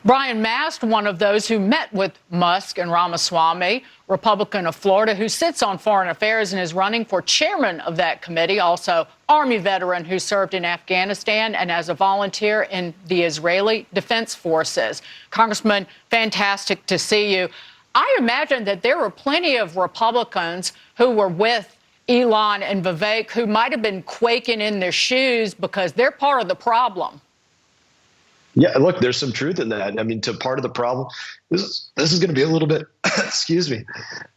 Brian Mast, one of those who met with Musk and Ramaswamy, Republican of Florida, who sits on Foreign Affairs and is running for chairman of that committee, also Army veteran who served in Afghanistan and as a volunteer in the Israeli Defense Forces. Congressman, fantastic to see you. I imagine that there were plenty of Republicans who were with Elon and Vivek who might have been quaking in their shoes because they're part of the problem. Yeah, look, there's some truth in that. I mean, to part of the problem, this is going to be a little bit, excuse me,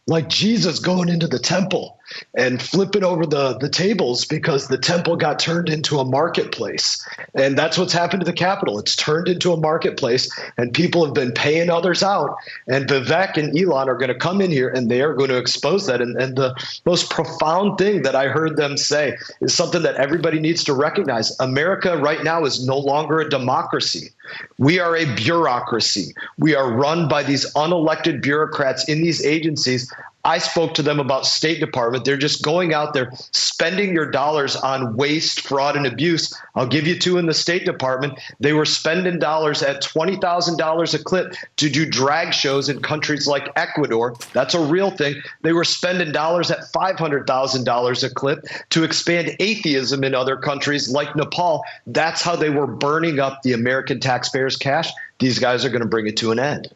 like Jesus going into the temple and flipping over the tables because the temple got turned into a marketplace. And that's what's happened to the Capitol. It's turned into a marketplace, and people have been paying others out. And Vivek and Elon are going to come in here, and they are going to expose that. And the most profound thing that I heard them say is something that everybody needs to recognize. America right now is no longer a democracy. We are a bureaucracy. We are run by these unelected bureaucrats in these agencies. I spoke to them about State Department. They're just going out there, spending your dollars on waste, fraud, and abuse. I'll give you two in the State Department. They were spending dollars at $20,000 a clip to do drag shows in countries like Ecuador. That's a real thing. They were spending dollars at $500,000 a clip to expand atheism in other countries like Nepal. That's how they were burning up the American taxpayers' cash. These guys are going to bring it to an end.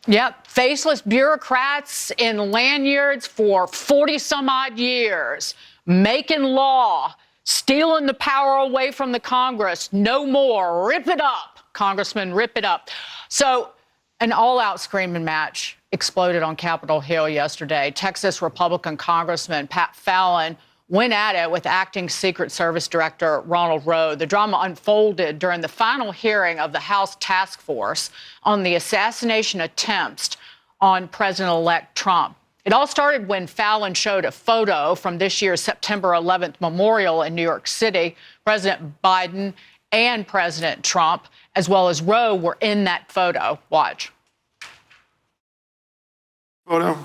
Yep, faceless bureaucrats in lanyards for 40-some-odd years, making law, stealing the power away from the Congress. No more. Rip it up, Congressman, rip it up. So an all-out screaming match exploded on Capitol Hill yesterday. Texas Republican Congressman Pat Fallon went at it with acting Secret Service Director Ronald Rowe. The drama unfolded during the final hearing of the House Task Force on the assassination attempts on President-elect Trump. It all started when Fallon showed a photo from this year's September 11th memorial in New York City. President Biden and President Trump, as well as Rowe, were in that photo. Watch. Photo.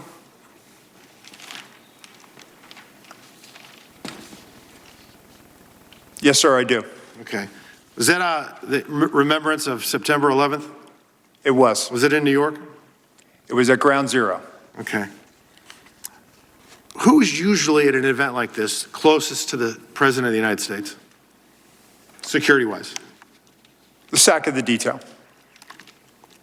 Yes, sir, I do. Okay. Was that the remembrance of September 11th? It was. Was it in New York? It was at Ground Zero. Okay. Who's usually at an event like this closest to the President of the United States, security-wise? The SAC of the detail.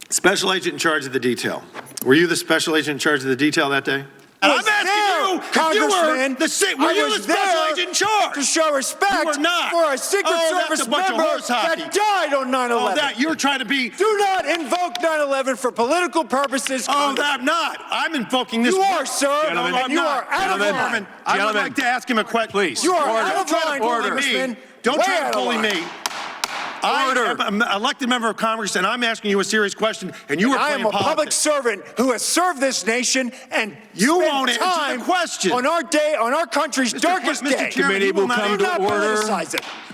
Special agent in charge of the detail. Were you the special agent in charge of the detail that day? I'm asking you, Congressman, were you the special agent in charge? To show respect for a Secret Service member that died on 9/11. Oh, that you're trying to be. Do not invoke 9/11 for political purposes. Oh, I'm not. I'm invoking this. You are, sir. Gentlemen, and you are out of line. I would like to ask him a question. Please. You are out of line, Congressman. Don't try to bully me. I Order. am an elected member of Congress, and I'm asking you a serious question, and you are playing politics. I am a public servant who has served this nation, and you spent won't answer time the question on our day, on our country's darkest day. Committee will come to order.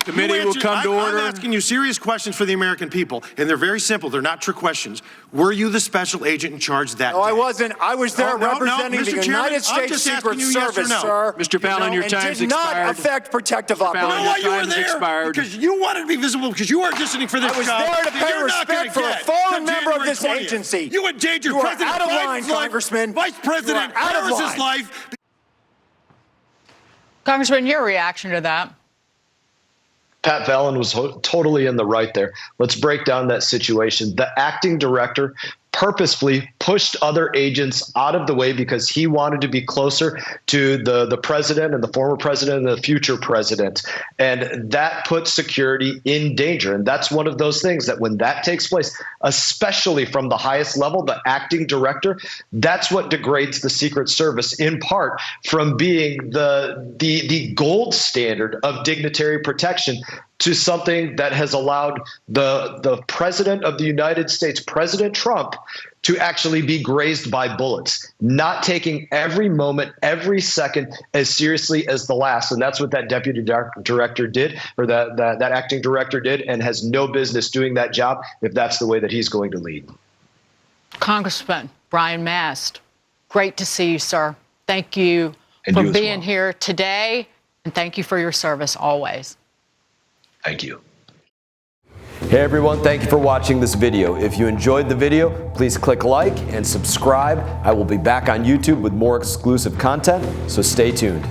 Committee will come to order. I'm asking you serious questions for the American people, and they're very simple. They're not trick questions. Were you the special agent in charge that day? No, I wasn't. I was there representing the United States Secret Service, sir. Mr. Fallon, your time's expired. expired. Did not affect protective operations. You know why you were there? Because you wanted to be visible, because you are auditioning for this I was there to pay respect for a fallen member of this agency. You endangered You are President out of line, Biden's life, Congressman. Vice President Harris's life. Congressman, your reaction to that? Pat Fallon was totally in the right there. Let's break down that situation. The acting director purposefully pushed other agents out of the way because he wanted to be closer to the president and the former president and the future president. And that put security in danger. And that's one of those things that when that takes place, especially from the highest level, the acting director, that's what degrades the Secret Service in part from being the gold standard of dignitary protection to something that has allowed the president of the United States, President Trump, to actually be grazed by bullets, not taking every moment, every second as seriously as the last. And that's what that deputy director did, or that acting director did, and has no business doing that job if that's the way that he's going to lead. Congressman Brian Mast, great to see you, sir. Thank you for being here today, and thank you for your service always. Thank you. Hey everyone, thank you for watching this video. If you enjoyed the video, please click like and subscribe. I will be back on YouTube with more exclusive content, so stay tuned.